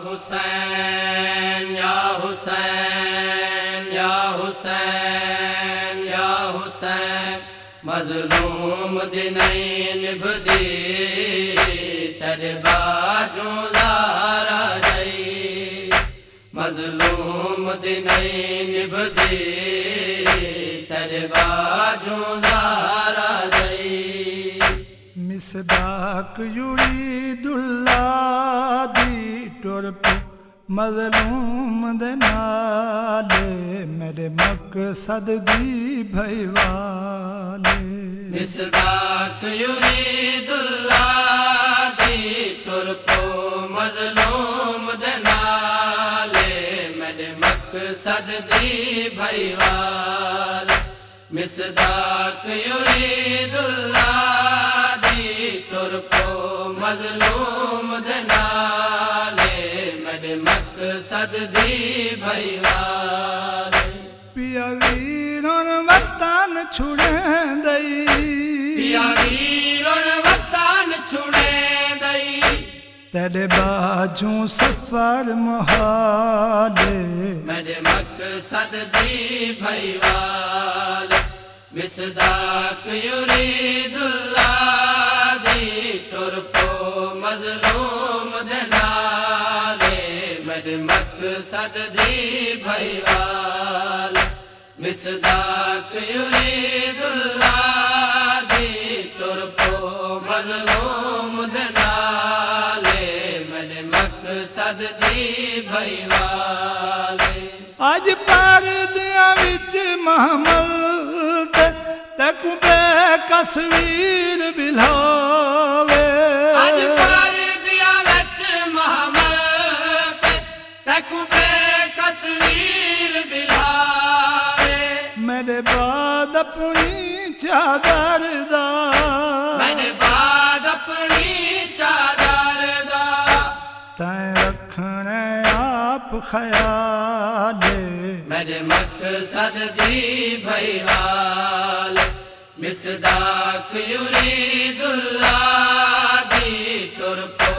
हुसैन या हुसैन या हुसैन या हुसैन मज़लूम दी नहीं निभदी तेरे बाजू लारा जई मज़लूम दी नहीं निभदी तेरे बाजू लारा जई मिसदाक युरीदुल्लाह दी टुर पे मज़लूम दे नाले मेरे मकसद दी भईवाले मिसदाक युरीदुल्लाह दी टुर पे मज़लूम दे नाले मेरे मकसद दी भईवाले मिसदाक युरीदुल्लाह दी टुर पे मज़लूम दे नाले मेरे मकसद दी भईवाले पिया वीरन वतन छुड़े दई पिया वीरन वतन छुड़े दई तेरे बाजू सफर मुहाले मेरे मकसद दी भईवाले मिसदाक युरीदुल्लाह दी टुर पे मज़लूम दे नाले मेरे मकसद दी भईवाले मिसदाक युरीदुल्लाह दी टुर पे मज़लूम दे नाले मेरे मकसद दी भईवाले अज परदियां विच महमल तकु बेकसवीर बिलावे अज परदियां विच महमल तकु बेकसवीर बिलावे मेरे बाद अपनी चादर दा मेरे बाद अपनी चादर दा तैं रखने आप ख्याले मेरे मकसद दी भईवाले मिसदाक युरीदुल्लाह दी टुर पे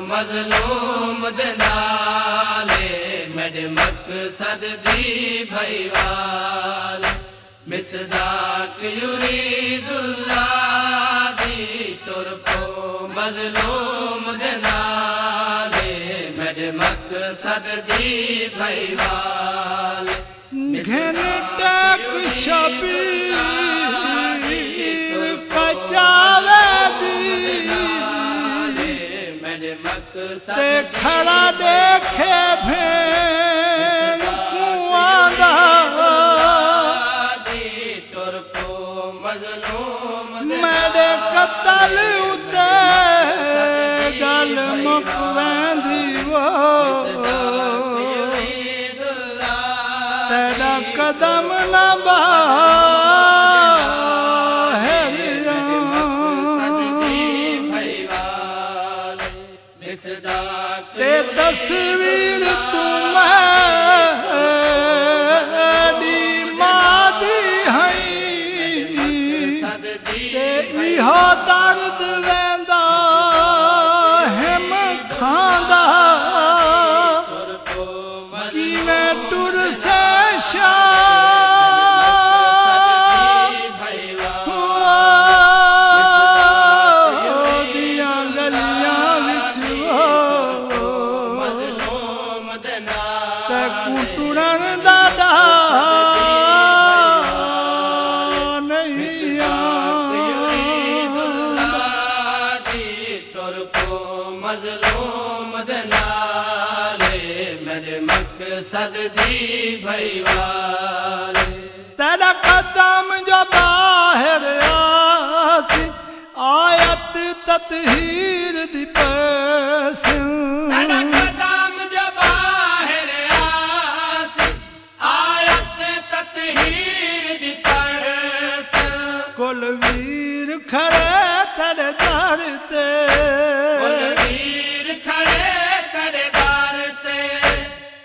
मज़लूम दे नाले मेरे मकसद दी भईवाले मिसदाक युरीदुल्लाह दी टुर पे मज़लूम दे नाले मेरे मकसद दी भईवाले घंटक शबीर कचावे दी मेरे मकसद ते खड़ा देखे भेड़ कुआंदा दी टुर पे मज़लूम मेरे कतल उते गल मुक वेंदी वो तेरा कदम न ते तस्वीर तुम्हारी मादी हई ते इहो दर्द वेंदा हिम खांदा किवें टुर से दियां गलियां विच तकु टुरन दादा नहीं मज़लूम दे नाले मेरे मकसद दी भईवाले तेरा कदम जो बाहर आसी आयत ततहीर दी पैस तेरा कदम जो बाहर आसी आयत ततहीर दी पैस कुल वीर खड़े तेरे दर ते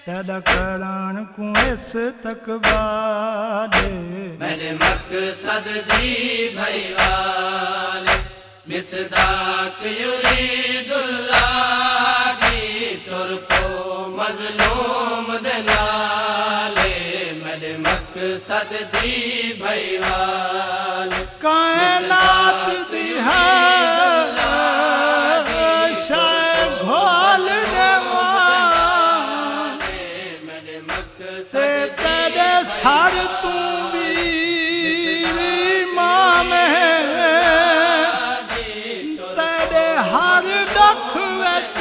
तेरा करान को इस तक वाले मेरे मकसद दी भईवाले मिसदाक युरीदुल्लाह दी टुर पे मज़लूम दे नाले मेरे मकसद दी भईवाल कायनात दी है शाय घोल देवाले मेरे मकसद तेरे सर तू वीर इमाम है तेरे हर दुख विच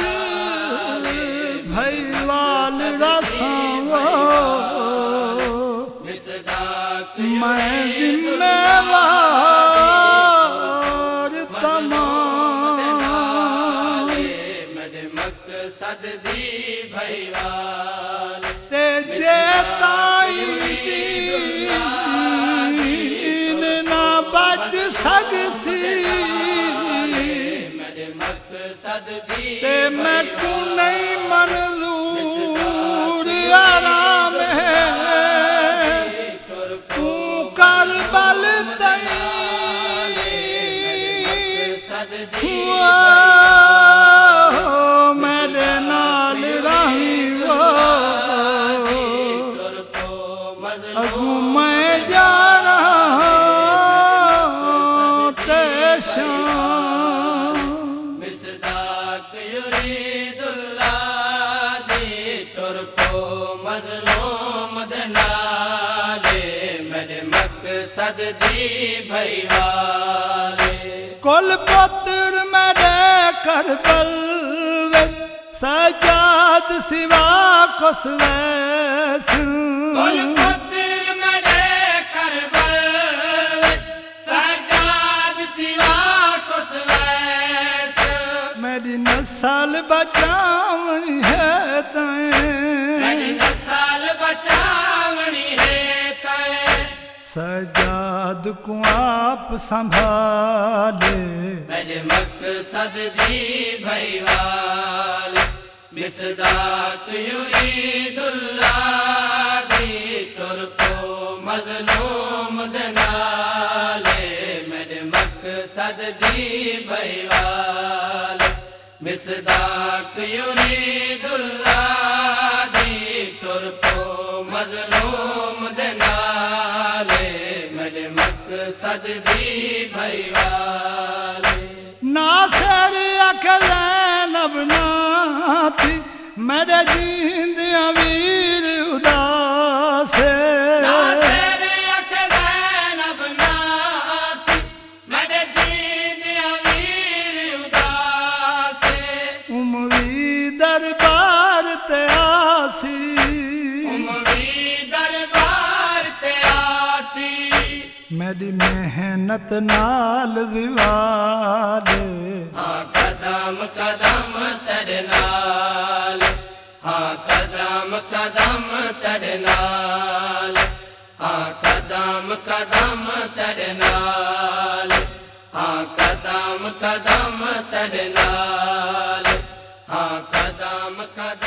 भईवाल रसावो मैं जिम्मेवार तमाम मेरे मकसद दी भईवाल ते जे ताई दीन ना बच सकसी मेरे मकसद दी ते मैं को नहीं मंजूर आराम है तू करबल तई मेरे नाल रही वो अगू मैं जाना ते शाम मिसदाक युरीदुल्लाह दी तुर को मज़लूम दे नाले मेरे मकसद दी भईवाले कुल पुत्र मेरे करबल विच सजाद सिवा कुस वैस कुल पुत्र मेरे करबल विच सजाद सिवा कुस वैस मेरी नस्ल बचावनी है मेरी तैं नस्ल बचावनी है तैं सजाद को आप संभाले मेरे मकसद दी भईवाल मिसदाक युरीदुल्लाह दी तुर को मज़लूम दे नाले मेरे मकसद दी भईवाल मिसदाक युरीदुल्लाह दी तुर को मज़लूम दे नाले मेरे मकसद दी भईवाल नासर अकलैनब नाथी मेरे जींद अमीर उदास नासर अकलैनब नाथी मेरे जींद अमीर उदास उमवी दरबार ते आसी उमवी दरबार ते आसी मेरी मेहनत नाल दिवाले हाँ कदम कदम तेरे नाल हाँ कदम कदम तेरे नाल हाँ कदम कदम तेरे नाल हाँ कदम कदम तेरे नाल हाँ कदम कदम